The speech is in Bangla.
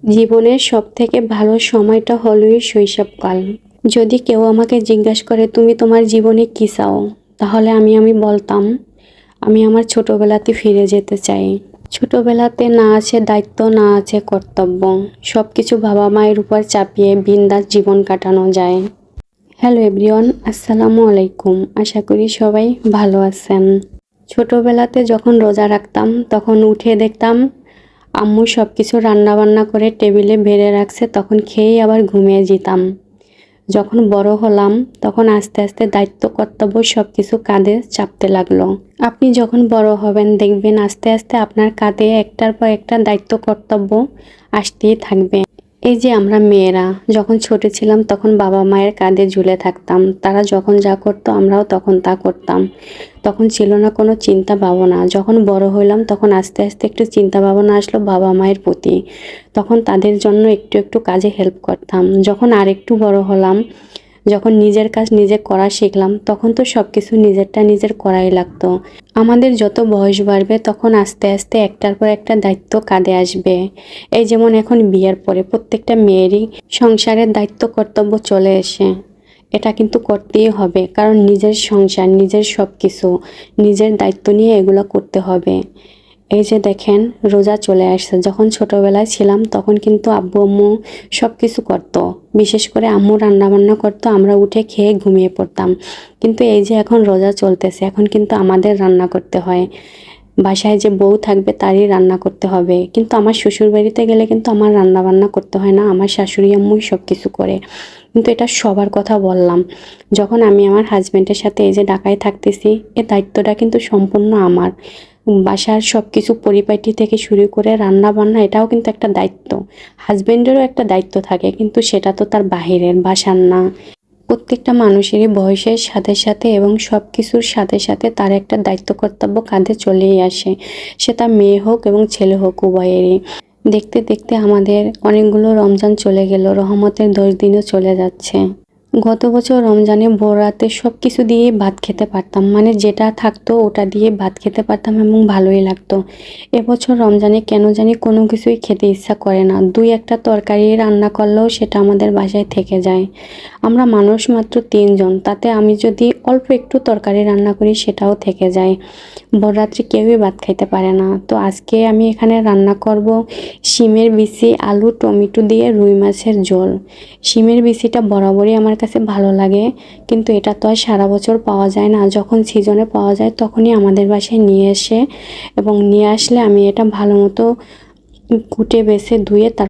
জীবনের সবথেকে ভালো সময়টা হলোই শৈশবকাল। যদি কেউ আমাকে জিজ্ঞাসা করে তুমি তোমার জীবনে কী চাও, তাহলে আমি বলতাম আমি আমার ছোটবেলাতে ফিরে যেতে চাই। ছোটবেলাতে না আছে দায়িত্ব, না আছে কর্তব্য, সব কিছু বাবা মায়ের উপর চাপিয়ে বিন্দাস জীবন কাটানো যায়। হ্যালো এভরিওয়ান, আসসালামু আলাইকুম। আশা করি সবাই ভালো আছেন। ছোটবেলাতে যখন রোজা রাখতাম তখন উঠে দেখতাম আম্মু সব কিছু রান্নাবান্না করে টেবিলে বেড়ে রাখছে, তখন খেয়েই আবার ঘুমিয়ে যেতাম। যখন বড় হলাম তখন আস্তে আস্তে দায়িত্ব কর্তব্য সব কিছু কাঁধে চাপতে লাগলো। আপনি যখন বড় হবেন দেখবেন আস্তে আস্তে আপনার কাঁধে একটার পর একটা দায়িত্ব কর্তব্য আসতেই থাকবে। এই যে আমরা মেয়েরা যখন ছোট ছিলাম তখন বাবা মায়ের কাঁধে ঝুলে থাকতাম, তারা যখন যা করতো আমরাও তখন তা করতাম। তখন ছিল না কোনো চিন্তা ভাবনা। যখন বড় হইলাম তখন আস্তে আস্তে একটু চিন্তা ভাবনা আসলো বাবা মায়ের প্রতি, তখন তাদের জন্য একটু একটু কাজে হেল্প করতাম। যখন আরেকটু বড় হলাম, যখন নিজের কাজ নিজে করা শিখলাম, তখন তো সব কিছু নিজেরটা নিজের করাই লাগতো। আমাদের যত বয়স বাড়বে তখন আস্তে আস্তে একটার পর একটা দায়িত্ব কাঁধে আসবে। এই যেমন এখন বিয়ের পরে প্রত্যেকটা মেয়েরই সংসারের দায়িত্ব কর্তব্য চলে এসে, এটা কিন্তু করতেই হবে, কারণ নিজের সংসার, নিজের সব কিছু, নিজের দায়িত্ব নিয়ে এগুলো করতে হবে। এই যে দেখেন রোজা চলে আসছে, যখন ছোটবেলায় ছিলাম তখন কিন্তু আব্বু আম্মু সব কিছু করতো, বিশেষ করে আম্মু রান্নাবান্না করতো, আমরা উঠে খেয়ে ঘুমিয়ে পড়তাম। কিন্তু এই যে এখন রোজা চলতেছে, এখন কিন্তু আমাদের রান্না করতে হয়। বাসায় যে বউ থাকবে তারই রান্না করতে হবে, কিন্তু আমার শ্বশুর বাড়িতে গেলে কিন্তু আমার রান্না বান্না করতে হয় না, আমার শাশুড়ি আম্মুই সব কিছু করে। কিন্তু এটা সবার কথা বললাম, যখন আমি আমার হাজব্যান্ডের সাথে এই যে ঢাকায় থাকতেছি, এ দায়িত্বটা কিন্তু সম্পূর্ণ আমার। বাসার সব কিছু পরিপাটি থেকে শুরু করে রান্না বান্না, এটাও কিন্তু একটা দায়িত্ব। হাজব্যান্ডেরও একটা দায়িত্ব থাকে, কিন্তু সেটা তো তার বাহিরের, বাসার না। প্রত্যেকটা মানুষেরই বয়সের সাথে সাথে এবং সব কিছুর সাথে সাথে তার একটা দায়িত্ব কর্তব্য কাঁধে চলেই আসে, সেটা মেয়ে হোক এবং ছেলে হোক, উভয়েরই। দেখতে দেখতে আমাদের অনেকগুলো রমজান চলে গেল, রহমতের 10 দিনও চলে যাচ্ছে। গত বছর রমজানে ভোর রাতে সব কিছু দিয়ে ভাত খেতে পারতাম, মানে যেটা থাকতো ওটা দিয়ে ভাত খেতে পারতাম এবং ভালোই লাগতো। এবছর রমজানে কেন জানি কোনো কিছুই খেতে ইচ্ছা করে না, দুই একটা তরকারি রান্না করলেও সেটা আমাদের বাসায় থেকে যায়। আমরা মানুষ মাত্র 3 জন, তাতে আমি যদি অল্প একটু তরকারি রান্না করি সেটাও থেকে যায়। বড়রাত্রি কেউই ভাত খাইতে পারে না। তো আজকে আমি এখানে রান্না করব শিমের বিচি, আলু, টমেটো দিয়ে রুই মাছের ঝোল। শিমের বিচিটা বরাবরই আমার কাছে ভালো লাগে, কিন্তু এটা তো আর সারা বছর পাওয়া যায় না। যখন সিজনে পাওয়া যায় তখনই আমাদের বাসায় নিয়ে আসে, এবং নিয়ে আসলে আমি এটা ভালো মতো কুটে বেছে ধুয়ে